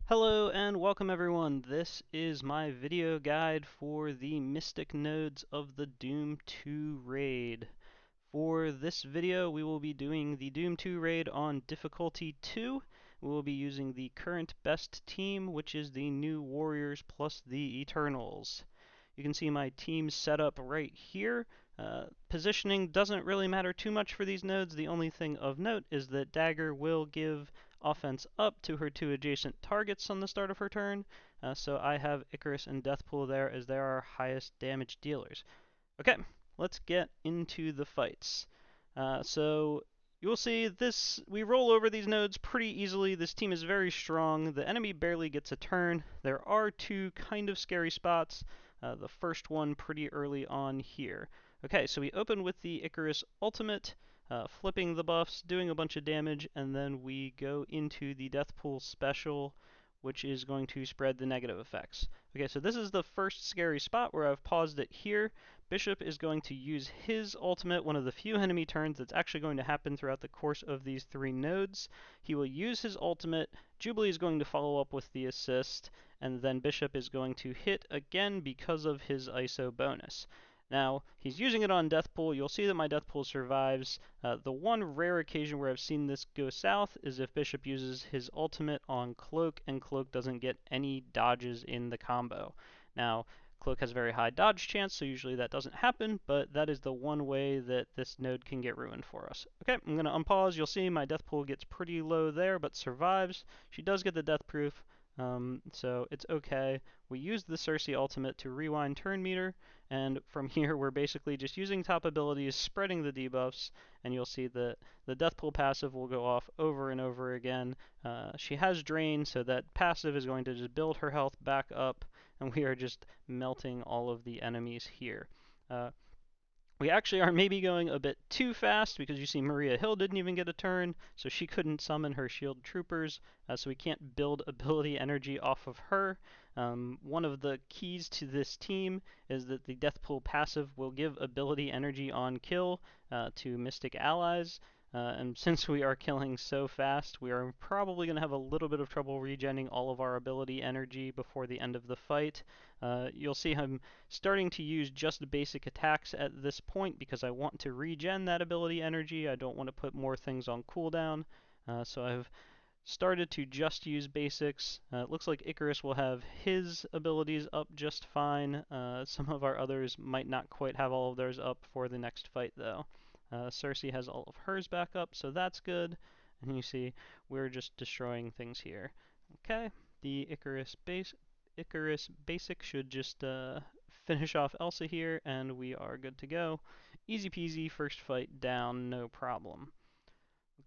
Hello and welcome everyone. This is my video guide for the Mystic nodes of the Doom 2 raid. For this video, we will be doing the Doom 2 raid on difficulty 2. We will be using the current best team, which is the New Warriors plus the Eternals. You can see my team set up right here. Positioning doesn't really matter too much for these nodes. The only thing of note is that Dagger will give offense up to her two adjacent targets on the start of her turn. So I have Icarus and Deathpool there as they are our highest damage dealers. Okay, let's get into the fights. So you'll see this, we roll over these nodes pretty easily. This team is very strong. The enemy barely gets a turn. There are two kind of scary spots. The first one pretty early on here. Okay, so we open with the Icarus ultimate, flipping the buffs, doing a bunch of damage, and then we go into the Deathpool special, which is going to spread the negative effects. Okay, so this is the first scary spot where I've paused it here. Bishop is going to use his ultimate, one of the few enemy turns that's actually going to happen throughout the course of these three nodes. He will use his ultimate, Jubilee is going to follow up with the assist, and then Bishop is going to hit again because of his ISO bonus. Now, he's using it on Deathpool. You'll see that my Deathpool survives. The one rare occasion where I've seen this go south is if Bishop uses his ultimate on CLOAK, and CLOAK doesn't get any dodges in the combo. Now, CLOAK has a very high dodge chance, so usually that doesn't happen, but that is the one way that this node can get ruined for us. Okay, I'm going to unpause. You'll see my Deathpool gets pretty low there, but survives. She does get the death proof, so it's okay. We use the Cersei ultimate to rewind turn meter, and from here we're basically just using top abilities, spreading the debuffs, and you'll see that the Deathpool passive will go off over and over again. She has Drain, so that passive is going to just build her health back up, and we are just melting all of the enemies here. We actually are maybe going a bit too fast because you see Maria Hill didn't even get a turn, so she couldn't summon her shield troopers, so we can't build ability energy off of her. One of the keys to this team is that the Deathpool passive will give ability energy on kill to Mystic allies. And since we are killing so fast, we are probably going to have a little bit of trouble regenning all of our ability energy before the end of the fight. You'll see I'm starting to use just basic attacks at this point because I want to regen that ability energy. I don't want to put more things on cooldown. So I've started to just use basics. It looks like Icarus will have his abilities up just fine. Some of our others might not quite have all of theirs up for the next fight though. Cersei has all of hers back up, so that's good. And you see we're just destroying things here. Okay, the Icarus basic should just finish off Elsa here, and we are good to go. Easy peasy, first fight down, no problem.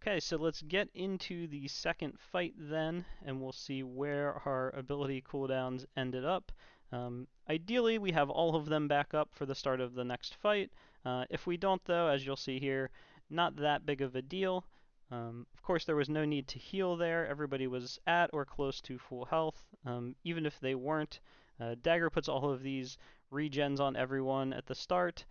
Okay, so let's get into the second fight then, and we'll see where our ability cooldowns ended up. Ideally, we have all of them back up for the start of the next fight. If we don't, though, as you'll see here, not that big of a deal. Of course, there was no need to heal there. Everybody was at or close to full health. Even if they weren't, Dagger puts all of these regens on everyone at the start,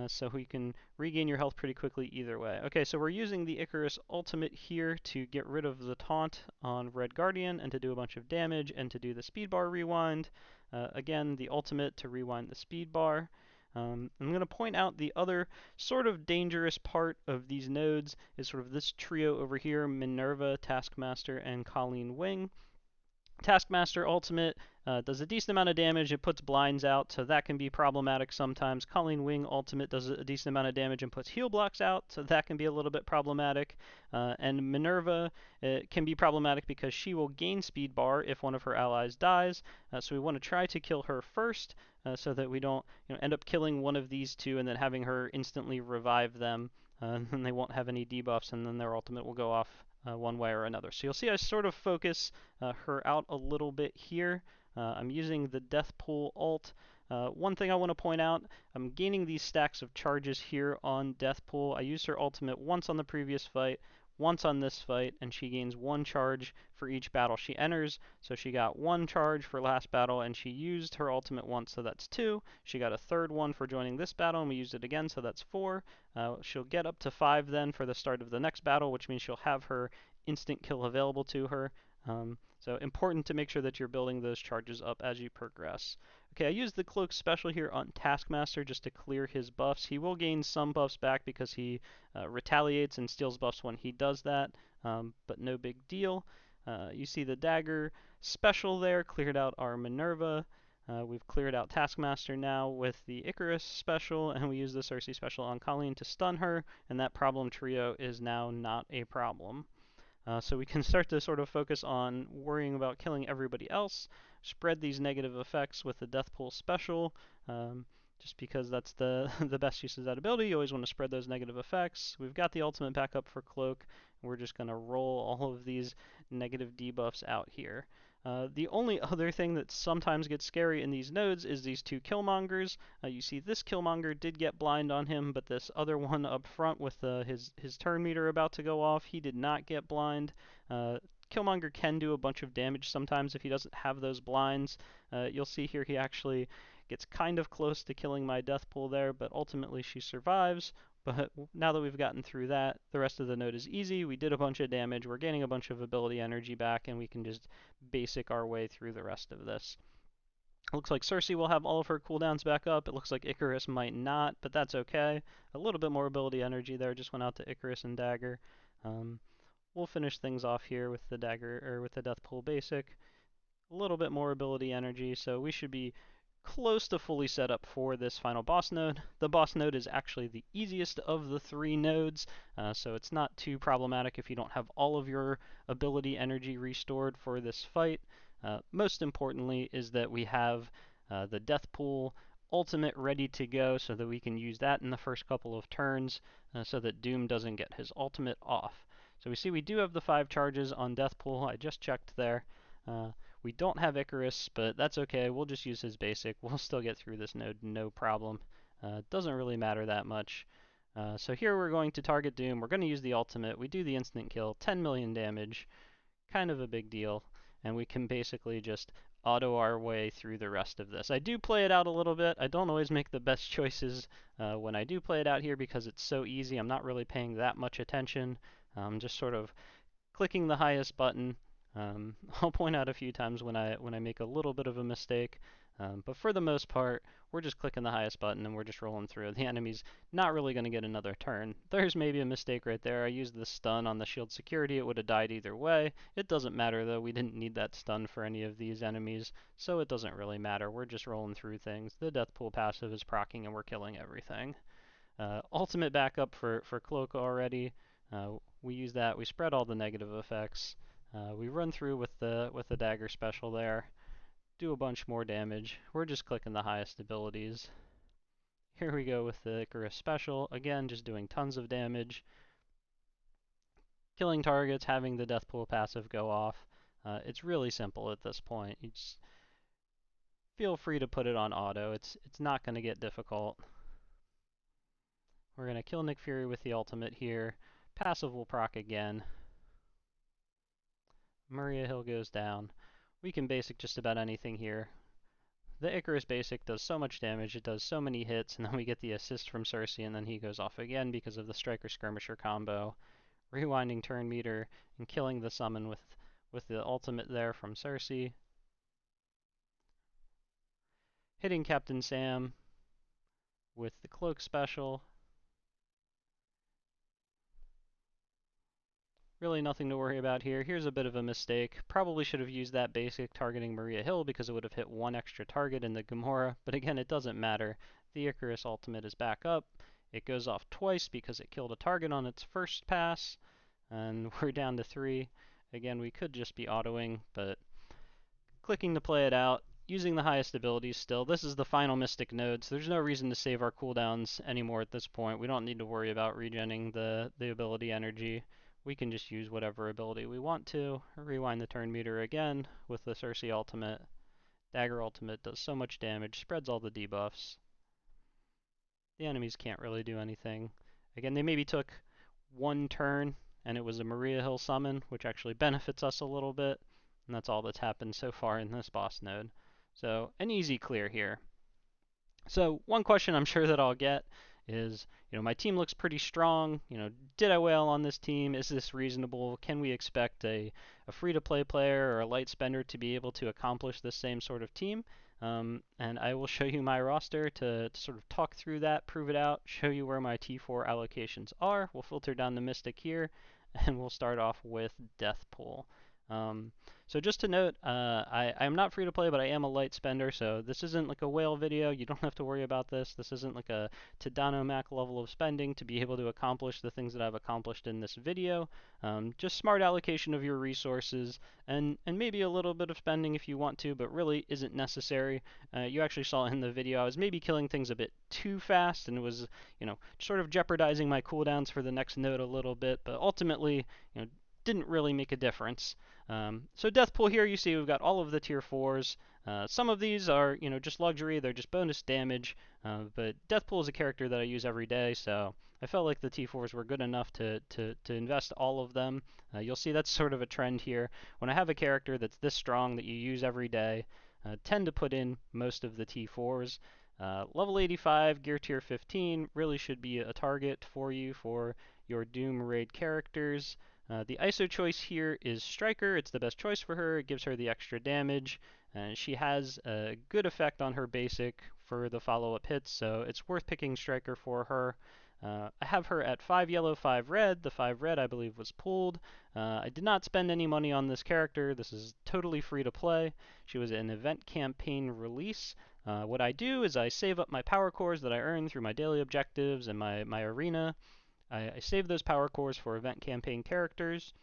so we can regain your health pretty quickly either way. Okay, so we're using the Icarus ultimate here to get rid of the taunt on Red Guardian and to do a bunch of damage and to do the speed bar rewind. Again, the ultimate to rewind the speed bar. I'm going to point out the other sort of dangerous part of these nodes is sort of this trio over here, Minerva, Taskmaster, and Colleen Wing. Taskmaster ultimate does a decent amount of damage. It puts blinds out, so that can be problematic sometimes. Colleen Wing ultimate does a decent amount of damage and puts heal blocks out, so that can be a little bit problematic. And Minerva can be problematic because she will gain speed bar if one of her allies dies. So we want to try to kill her first, so that we don't end up killing one of these two and then having her instantly revive them. And then they won't have any debuffs, and then their ultimate will go off one way or another. So you'll see I sort of focus her out a little bit here. I'm using the Deathpool ult. One thing I want to point out, I'm gaining these stacks of charges here on Deathpool. I used her ultimate once on the previous fight, once on this fight, and she gains 1 charge for each battle she enters. So she got 1 charge for last battle, and she used her ultimate once, so that's 2. She got a third one for joining this battle, and we used it again, so that's 4. She'll get up to 5 then for the start of the next battle, which means she'll have her instant kill available to her. So important to make sure that you're building those charges up as you progress. Okay, I used the Cloak special here on Taskmaster just to clear his buffs. He will gain some buffs back because he retaliates and steals buffs when he does that, but no big deal. You see the Dagger special there, cleared out our Minerva. We've cleared out Taskmaster now with the Icarus special, and we use the Cersei special on Colleen to stun her, and that problem trio is now not a problem. So we can start to sort of focus on worrying about killing everybody else, spread these negative effects with the Deathpool special, just because that's the, the best use of that ability. You always want to spread those negative effects. We've got the ultimate backup for Cloak, and we're just going to roll all of these negative debuffs out here. The only other thing that sometimes gets scary in these nodes is these two Killmongers. You see this Killmonger did get blind on him, but this other one up front with his turn meter about to go off, he did not get blind. Killmonger can do a bunch of damage sometimes if he doesn't have those blinds. You'll see here he actually gets kind of close to killing my Deathpool there, but ultimately she survives. But now that we've gotten through that, the rest of the node is easy. We did a bunch of damage, we're gaining a bunch of ability energy back, and we can just basic our way through the rest of this. It looks like Cersei will have all of her cooldowns back up. It looks like Icarus might not, but that's okay. A little bit more ability energy there just went out to Icarus and Dagger. We'll finish things off here with the Dagger, or with the Deathpool basic. A little bit more ability energy, so we should be close to fully set up for this final boss node. The boss node is actually the easiest of the three nodes, so it's not too problematic if you don't have all of your ability energy restored for this fight. Most importantly is that we have the Deathpool ultimate ready to go so that we can use that in the first couple of turns so that Doom doesn't get his ultimate off. So we see we do have the 5 charges on Deathpool. I just checked there. We don't have Icarus, but that's okay. We'll just use his basic. We'll still get through this node, no problem. Doesn't really matter that much. So here we're going to target Doom. We're going to use the ultimate. We do the instant kill, 10 million damage. Kind of a big deal. And we can basically just auto our way through the rest of this. I do play it out a little bit. I don't always make the best choices when I do play it out here because it's so easy. I'm not really paying that much attention. Just sort of clicking the highest button. I'll point out a few times when I make a little bit of a mistake, but for the most part, we're just clicking the highest button and we're just rolling through. The enemy's not really going to get another turn. There's maybe a mistake right there. I used the stun on the shield security. It would have died either way. It doesn't matter though. We didn't need that stun for any of these enemies, so it doesn't really matter. We're just rolling through things. The Deathpool passive is proccing and we're killing everything. Ultimate backup for Cloak already. We use that. We spread all the negative effects. We run through with the Dagger special there, do a bunch more damage. We're just clicking the highest abilities. Here we go with the Icarus special, again just doing tons of damage, killing targets, having the Deathpool passive go off. It's really simple at this point. You just feel free to put it on auto. It's not going to get difficult. We're going to kill Nick Fury with the ultimate here. Passive will proc again. Maria Hill goes down. We can basic just about anything here. The Icarus basic does so much damage, it does so many hits, and then we get the assist from Cersei, and then he goes off again because of the Striker Skirmisher combo. Rewinding turn meter and killing the summon with the ultimate there from Cersei. Hitting Captain Sam with the Cloak special. Really nothing to worry about here. Here's a bit of a mistake. Probably should have used that basic targeting Maria Hill because it would have hit one extra target in the Gamora, but again, it doesn't matter. The Icarus ultimate is back up. It goes off twice because it killed a target on its first pass, and we're down to 3. Again, we could just be autoing, but clicking to play it out, using the highest abilities still. This is the final Mystic node, so there's no reason to save our cooldowns anymore at this point. We don't need to worry about regenning the ability energy. We can just use whatever ability we want to. Rewind the turn meter again with the Cersei ultimate. Dagger ultimate does so much damage, spreads all the debuffs. The enemies can't really do anything. Again, they maybe took one turn, and it was a Maria Hill summon, which actually benefits us a little bit. And that's all that's happened so far in this boss node. So, an easy clear here. So, one question I'm sure that I'll get is, my team looks pretty strong. Did I whale on this team? Is this reasonable? Can we expect a free-to-play player or a light spender to be able to accomplish this same sort of team? And I will show you my roster to sort of talk through that, prove it out, show you where my T4 allocations are. We'll filter down the Mystic here, and we'll start off with Deathpool. So just to note, I am not free to play, but I am a light spender, so this isn't like a whale video. You don't have to worry about this. This isn't like a Tadano Mac level of spending to be able to accomplish the things that I've accomplished in this video. Just smart allocation of your resources, and maybe a little bit of spending if you want to, but really isn't necessary. You actually saw in the video I was maybe killing things a bit too fast, and it was, sort of jeopardizing my cooldowns for the next node a little bit, but ultimately, didn't really make a difference. So Deathpool here, you see we've got all of the tier 4s. Some of these are, just luxury, they're just bonus damage, but Deathpool is a character that I use every day, so I felt like the T4s were good enough to invest all of them. You'll see that's sort of a trend here. When I have a character that's this strong that you use every day, tend to put in most of the T4s. Level 85, gear tier 15 really should be a target for you for your Doom raid characters. The ISO choice here is Striker. It's the best choice for her. It gives her the extra damage. And she has a good effect on her basic for the follow-up hits, so it's worth picking Striker for her. I have her at 5 yellow, 5 red. The 5 red, I believe, was pulled. I did not spend any money on this character. This is totally free to play. She was an event campaign release. What I do is I save up my power cores that I earn through my daily objectives and my arena. I save those power cores for event campaign characters,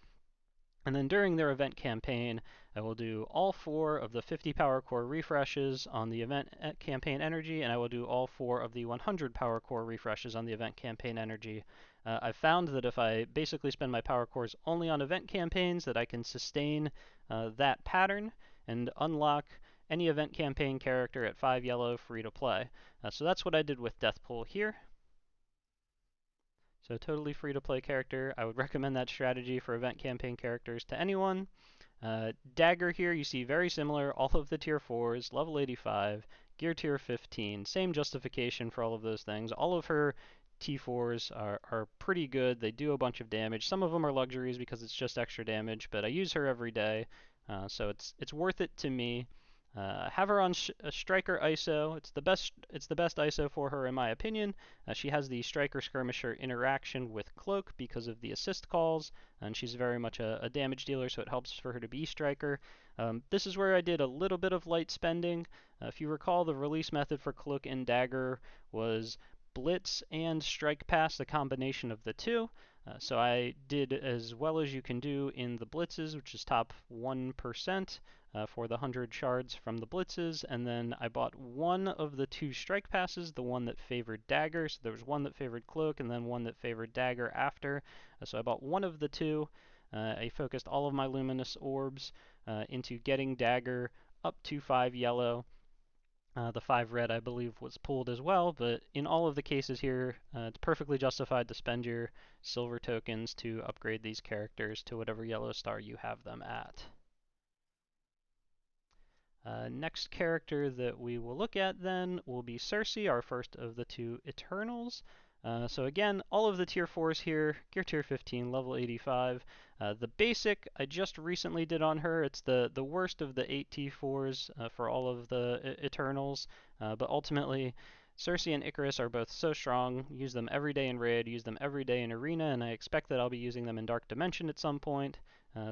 and then during their event campaign, I will do all 4 of the 50 power core refreshes on the event campaign energy, and I will do all 4 of the 100 power core refreshes on the event campaign energy. I've found that if I basically spend my power cores only on event campaigns, that I can sustain that pattern and unlock any event campaign character at 5 yellow free to play. So that's what I did with Deathpool here. So totally free to play character. I would recommend that strategy for event campaign characters to anyone. Dagger here, you see very similar, all of the tier 4s, level 85, gear tier 15, same justification for all of those things. All of her T4s are pretty good. They do a bunch of damage. Some of them are luxuries because it's just extra damage, but I use her every day, so it's worth it to me. Have her on a Striker ISO. It's the best ISO for her in my opinion. She has the Striker Skirmisher interaction with CLOAK because of the assist calls, and she's very much a damage dealer, so it helps for her to be Striker. This is where I did a little bit of light spending. If you recall, the release method for CLOAK and Dagger was Blitz and Strike Pass, the combination of the two. So I did as well as you can do in the Blitzes, which is top 1%. For the 100 shards from the blitzes, and then I bought one of the 2 strike passes, the one that favored Dagger. So there was one that favored Cloak and then one that favored Dagger after. So I bought one of the 2. I focused all of my luminous orbs into getting Dagger up to 5 yellow. The 5 red, I believe, was pulled as well, but in all of the cases here, it's perfectly justified to spend your silver tokens to upgrade these characters to whatever yellow star you have them at. Next character that we will look at then will be Cersei, our first of the 2 Eternals. So again, all of the tier 4s here, gear tier 15, level 85. The basic I just recently did on her. It's the worst of the 8 T4s for all of the Eternals, but ultimately Cersei and Icarus are both so strong. Use them every day in raid, use them every day in arena, and I expect that I'll be using them in Dark Dimension at some point.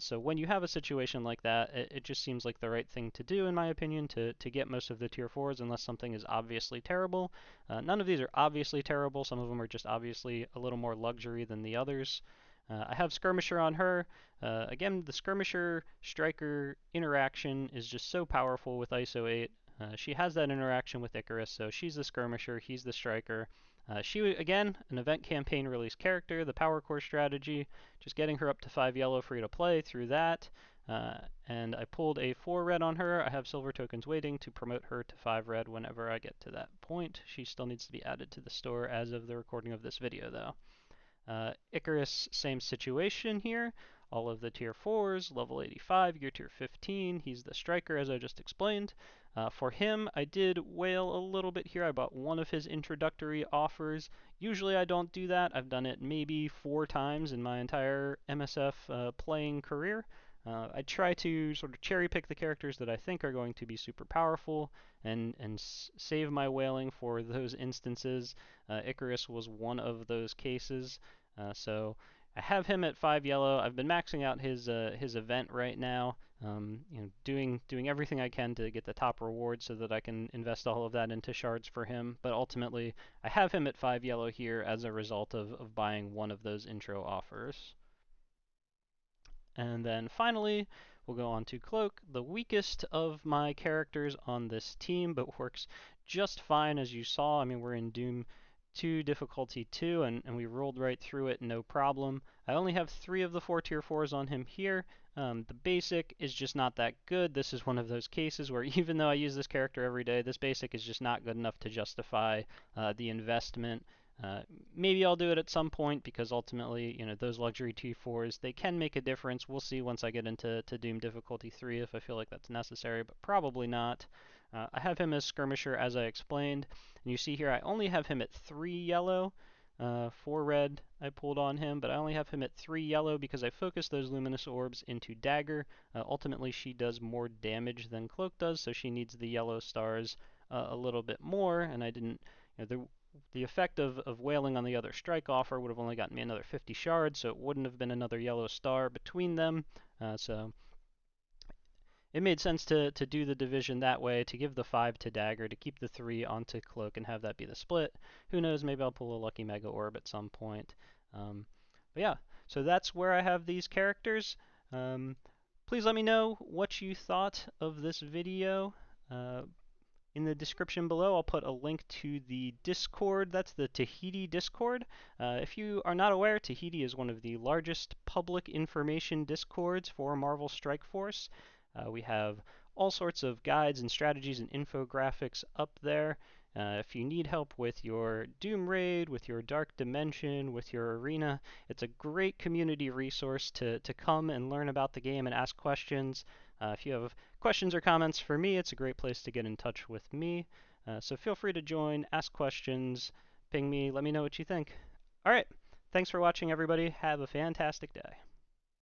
So when you have a situation like that, it just seems like the right thing to do, in my opinion, to get most of the tier 4s unless something is obviously terrible. None of these are obviously terrible. Some of them are just obviously a little more luxury than the others. I have Skirmisher on her. Again, the Skirmisher Striker interaction is just so powerful with ISO 8. She has that interaction with Icarus, so she's the Skirmisher, he's the Striker. She, again, an event campaign release character, the Power Core strategy, just getting her up to 5 yellow free to play through that. And I pulled a 4 red on her. I have silver tokens waiting to promote her to 5 red whenever I get to that point. She still needs to be added to the store as of the recording of this video, though. Icarus, same situation here. All of the tier 4s, level 85, gear tier 15. He's the Striker, as I just explained. For him, I did whale a little bit here. I bought one of his introductory offers. Usually I don't do that. I've done it maybe 4 times in my entire MSF playing career. I try to sort of cherry pick the characters that I think are going to be super powerful and save my whaling for those instances. Icarus was one of those cases. So I have him at 5 yellow. I've been maxing out his event right now. Doing everything I can to get the top reward so that I can invest all of that into shards for him. But ultimately, I have him at 5 yellow here as a result of buying one of those intro offers. And then finally, we'll go on to Cloak, the weakest of my characters on this team, but works just fine as you saw. I mean, we're in Doom 2 difficulty 2, and we rolled right through it, no problem. I only have 3 of the 4 tier 4s on him here. The basic is just not that good. This is one of those cases where even though I use this character every day, this basic is just not good enough to justify the investment. Maybe I'll do it at some point because ultimately, those luxury T4s, they can make a difference. We'll see once I get into Doom difficulty 3 if I feel like that's necessary, but probably not. I have him as skirmisher as I explained, and you see here I only have him at 3 yellow. 4 red I pulled on him, but I only have him at 3 yellow because I focused those luminous orbs into Dagger. Ultimately, she does more damage than Cloak does, so she needs the yellow stars a little bit more, and I didn't, the effect of whaling on the other strike offer would have only gotten me another 50 shards, so it wouldn't have been another yellow star between them. So it made sense to do the division that way, to give the 5 to Dagger, to keep the 3 onto Cloak and have that be the split. Who knows, maybe I'll pull a lucky Mega Orb at some point. But yeah, so that's where I have these characters. Please let me know what you thought of this video. In the description below, I'll put a link to the Discord. That's the Tahiti Discord. If you are not aware, Tahiti is one of the largest public information discords for Marvel Strike Force. We have all sorts of guides and strategies and infographics up there. If you need help with your Doom Raid, with your Dark Dimension, with your Arena, it's a great community resource to come and learn about the game and ask questions. If you have questions or comments for me, it's a great place to get in touch with me. So feel free to join, ask questions, ping me, let me know what you think. All right, thanks for watching, everybody. Have a fantastic day.